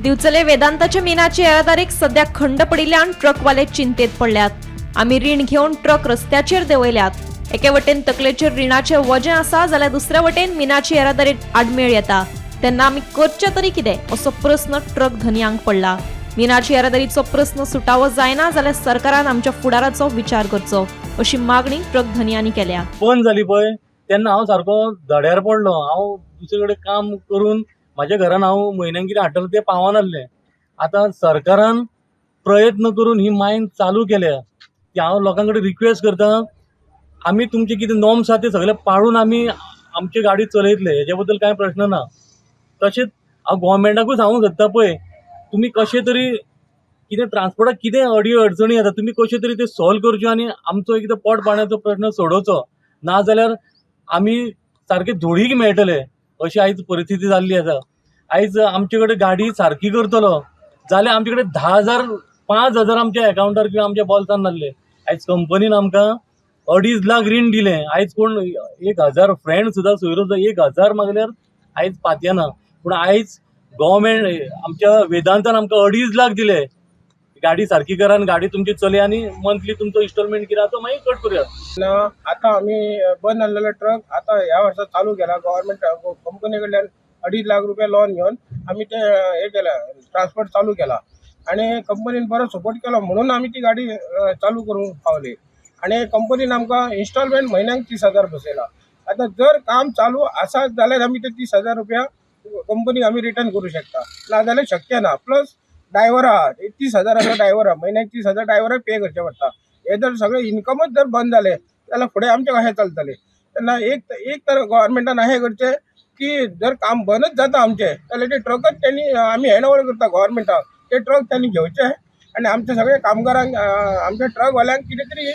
दिवचले वेदांताच्या मिनाची येरादारीक सध्या खंड पडिल्ल्यान ट्रकवाले चिंतेत पडल्यात। आमी रीण घेवन ट्रक रस्त्याचेर देंवयल्यात। एके वटेन तकलेचेर रिणाचे वजें आसा जाल्यार दुसऱ्या वटेन मिनाची येरादारीक आडमेळ येता, तेन्ना आमी करचें तरी कितें असो प्रस्न ट्रक धन्यांक पडला। मिनाची येरादारीचो प्रस्न सुटावो जायना जाल्यार सरकारान आमच्या फुडाराचो विचार करचो अशी मागणी ट्रक धन्यांनी केल्या। बंद जाली पळय तेन्ना हांव सारको धड्यार पडलो। हांव दुसरे कडेन काम करून म्हाज्या घरान हांव म्हयन्याक कितें हाडटलो तें पावनासलें। आतां सरकारान प्रयत्न करून ही मायन चालू केल्या की हांव लोकां कडेन रिक्वेस्ट करता, आमी तुमचे कितें नॉर्म्स आसा ते सगळे पाळून आमी आमची गाडी चलयतले, हेजे बद्दल कांय प्रश्न ना। तशेंच हांव गोवोरमेंटाकूय सांगूंक सोदता पळय, तुमी कशें तरी कितें ट्रान्सपोर्टाक कितें अडी अडचणी येता तुमी कशें तरी ते सॉल्व करच्यो आनी आमचो एकदां पोट पाणयाचो प्रश्न सोडोवचो, नाजाल्यार आमी सारके धुळीक मेळटले अशी आयज परिस्थिती जाल्ली आसा। आयज आमचे कडेन गाडी सारकी करतलो जाल्यार आमचे कडेन 10,000 5,000 आमच्या अकाउंटार किंवा आमच्या बॉल्सान नासले। आयज कंपनीन आमकां 2.5 लाख रीण दिलें। आयज कोण 1,000 फ्रेंड सुद्दां सोयरो 1,000 मागल्यार आयज पातयना, पूण आयज गव्हर्मेंट आमच्या वेदांतान आमकां 2.5 लाख दिले। गाडी सारकी करा आनी गाडी तुमची चलया आनी मंथली तुमचो इन्स्टॉलमेंट कितें तो मागीर कट करूया। आता आम्ही बंद झालेला ट्रक आता ह्या वर्षात चालू केला। गव्हर्नमेंट कंपनी कडल्यान 2.5 लाख रुपये लोन घेऊन आम्ही ते हे केलं, ट्रान्सपोर्ट चालू केला आणि कंपनीन बरो सपोर्ट केलो म्हणून आम्ही ती गाडी चालू करून पावली। आणि कंपनीन आमकां इन्स्टॉलमेंट म्हयन्याक 30,000 बसयला। आता जर काम चालू आसा जाल्यार आमी ते 30,000 रुपया कंपनीक आमी रिटर्न करू शकता, ना जाल्यार शक्य ना। प्लस ड्रायव्हर आहा 30,000 ड्रायव्हर आहा, म्हयन्याक 30,000 ड्रायव्हर पे करचे पडटा। हे जर सगळे इन्कमच जर बंद जाले जाल्यार फुडें आमचे कशें चलतले। तेन्ना एक तर गव्हर्नमेंटान अशें करचें की जर काम बंदच जाता आमचे जाल्यार ते ट्रकच त्यांनी आमी हँड ओवर करता गव्हर्नमेंटाक, ते ट्रक त्यांनी घेवचे आणि आमच्या सगळ्या कामगारांक आमच्या ट्रकवाल्यांक कितें तरी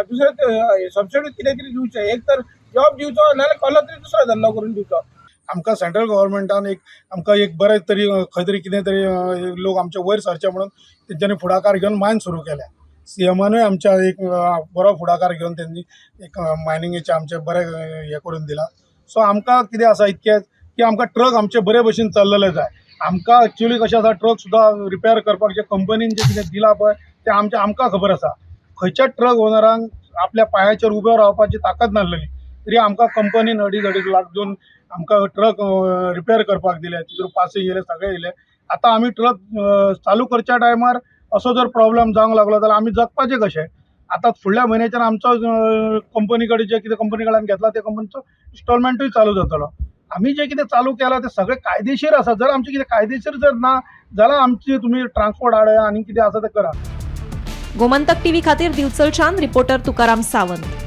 दुसरे सबसिडी कितें तरी दिवचे, एक तर जॉब दिवचो नाल्यार कसलो तरी दुसरो धंदो करून दिवचो। आमकां सेंट्रल गव्हर्नमेंटान आमकां एक बरें तरी खंय तरी कितें तरी लोक आमचे वयर सरचे म्हणून तेंच्यांनी फुडाकार घेवन मायन सुरू केल्या। सीएमानूय आमच्या एक बरो फुडाकार घेवन त्यांनी एक मायनिंगेचे आमचे बरें हे करून दिला। सो आमकां कितें आसा इतकेंच की आमकां ट्रक आमचे बरे भशेन चल्लेले जाय। आमकां एक्चुअली कशें आसा ट्रक सुद्दां रिपेर करपाक जे कंपनीन जे कितें दिला पळय ते आमकां खबर आसा। खंयच्याच ट्रक ओनरांक आपल्या पांयाचेर उबे रावपाची ताकद नासलेली तरी आमकां कंपनीन 2.5 लाख दिवन आमकां ट्रक रिपेर करपाक दिले, तितूर पासय येयले सगळे येयले। आतां आमी ट्रक चालू करच्या टायमार असो जर प्रॉब्लेम जावंक लागलो जाल्यार आमी जगपाचें कशें। आतां फुडल्या म्हयन्याच्यान आमचो कंपनी कडेन जे कितें कंपनी कडल्यान घेतला त्या कंपनीचो इन्स्टॉलमेंटूय चालू जातलो। आमी जे कितें चालू केलां ते सगळें कायदेशीर आसा। जर आमचें कितें कायदेशीर जर ना जाल्यार आमची तुमी ट्रान्सपोर्ट हाडया आनी कितें आसा तें करा। गोमंतक टीव्ही खातीर दिवचलच्यान रिपोर्टर तुकाराम सावंत।